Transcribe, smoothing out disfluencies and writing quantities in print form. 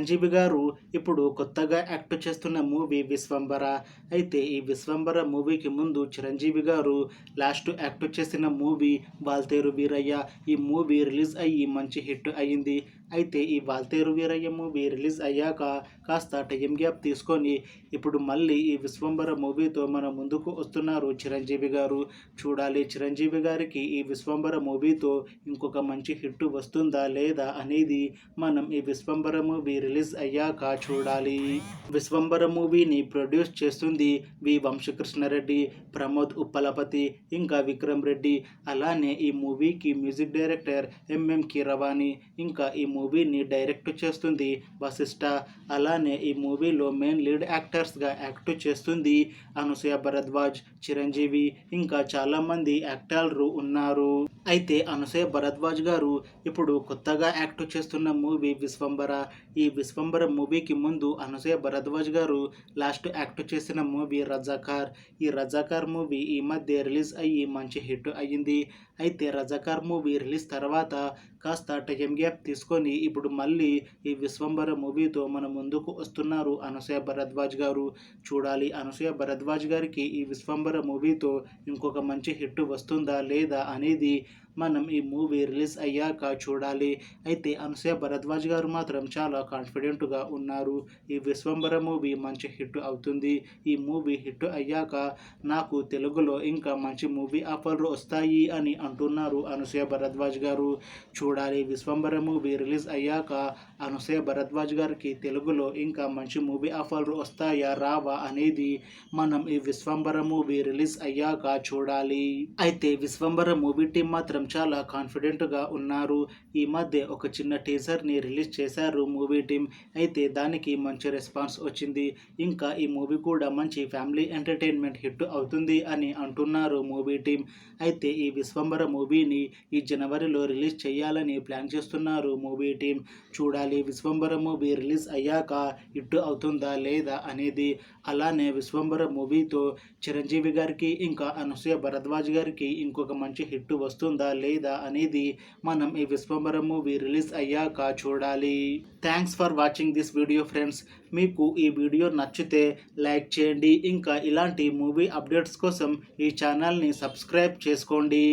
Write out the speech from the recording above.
చిరంజీవి గారు ఇప్పుడు కొత్తగా యాక్ట్ చేస్తున్న మూవీ 'విశ్వంబర'. అయితే ఈ 'విశ్వంబర' మూవీకి ముందు చిరంజీవి గారు లాస్ట్ యాక్ట్ చేసిన మూవీ 'వాల్తేరు వీరయ్య'. ఈ మూవీ రిలీజ్ అయ్యి మంచి హిట్ అయ్యింది. అయితే ఈ 'వాల్తేరు వీరయ్య' మూవీ రిలీజ్ అయ్యాక కాస్త టైం గ్యాప్ తీసుకొని ఇప్పుడు మళ్ళీ ఈ 'విశ్వంబర' మూవీతో మన ముందుకు వస్తున్నారు చిరంజీవి గారు. చూడాలి చిరంజీవి గారికి ఈ 'విశ్వంబర' మూవీతో ఇంకొక మంచి హిట్ వస్తుందా లేదా అనేది మనం ఈ 'విశ్వంబర' మూవీ రిలీజ్ అయ్యాక చూడాలి. 'విశ్వంబర' మూవీని ప్రొడ్యూస్ చేస్తుంది వి వంశకృష్ణారెడ్డి, ప్రమోద్ ఉప్పలపతి, ఇంకా విక్రమ్ రెడ్డి. అలానే ఈ మూవీకి మ్యూజిక్ డైరెక్టర్ ఎంఎం కీరవాణి, ఇంకా ఈ మూవీని డైరెక్ట్ చేస్తుంది వశిష్ఠ. అలానే ఈ మూవీలో మెయిన్ లీడ్ యాక్టర్స్గా యాక్ట్ చేస్తుంది అనసూయ భరద్వాజ్, చిరంజీవి, ఇంకా చాలామంది యాక్టర్లు ఉన్నారు. అయితే అనసూయ భరద్వాజ్ గారు ఇప్పుడు కొత్తగా యాక్ట్ చేస్తున్న మూవీ 'విశ్వంబర'. ఈ 'విశ్వంబర' మూవీకి ముందు అనసూయ భరద్వాజ్ గారు లాస్ట్ యాక్ట్ చేసిన మూవీ 'రజాకార్'. ఈ 'రజాకార్' మూవీ ఈ మధ్య రిలీజ్ అయ్యి మంచి హిట్ అయ్యింది. అయితే 'రజాకార్' మూవీ రిలీజ్ తర్వాత కాస్త టైం గ్యాప్ తీసుకొని ఇప్పుడు మళ్ళీ ఈ 'విశ్వంబర' మూవీతో మన ముందుకు వస్తున్నారు అనసూయ భరద్వాజ్ గారు. చూడాలి అనసూయ భరద్వాజ్ గారికి ఈ 'విశ్వంబర' మూవీతో ఇంకొక మంచి హిట్ వస్తుందా లేదా అనేది మనం ఈ మూవీ రిలీజ్ అయ్యాక చూడాలి. అయితే అనసూయ భరద్వాజ్ గారు మాత్రం చాలా కాన్ఫిడెంట్గా ఉన్నారు. ఈ 'విశ్వంబర' మూవీ మంచి హిట్ అవుతుంది. ఈ మూవీ హిట్ అయ్యాక నాకు తెలుగులో ఇంకా మంచి మూవీ ఆఫర్లు వస్తాయి అని అంటున్నారు అనసూయ భరద్వాజ్ గారు. చూడాలి 'విశ్వంబర' మూవీ రిలీజ్ అయ్యాక అనసూయ భరద్వాజ్ గారికి తెలుగులో ఇంకా మంచి మూవీ ఆఫర్లు వస్తాయా రావా అనేది మనం ఈ 'విశ్వంబర' మూవీ రిలీజ్ అయ్యాక చూడాలి. అయితే 'విశ్వంబర' మూవీ టీం మాత్రం చాలా కాన్ఫిడెంట్గా ఉన్నారు. ఈ మధ్య ఒక చిన్న టీజర్ని రిలీజ్ చేశారు మూవీ టీం. అయితే దానికి మంచి రెస్పాన్స్ వచ్చింది. ఇంకా ఈ మూవీ కూడా మంచి ఫ్యామిలీ ఎంటర్టైన్మెంట్ హిట్ అవుతుంది అని అంటున్నారు మూవీ టీం. అయితే ఈ 'విశ్వంబర' మూవీని ఈ జనవరిలో రిలీజ్ చేయాలని ప్లాన్ చేస్తున్నారు మూవీ టీం. చూడాలి 'విశ్వంబర' మూవీ రిలీజ్ అయ్యాక హిట్ అవుతుందా లేదా అనేది. అలానే 'విశ్వంబర' మూవీతో చిరంజీవి గారికి ఇంకా అనసూయ భరద్వాజ్ గారికి ఇంకొక మంచి హిట్ వస్తుందా లేదా అనేది మనం ఈ 'విశ్వంబర' మూవీ రిలీజ్ అయ్యాక చూడాలి. Thanks for watching this video friends. మీకు ఈ వీడియో నచ్చితే లైక్ చేయండి. ఇంకా ఇలాంటి మూవీ అప్డేట్స్ కోసం ఈ ఛానల్ని సబ్స్క్రైబ్ చేసుకోండి.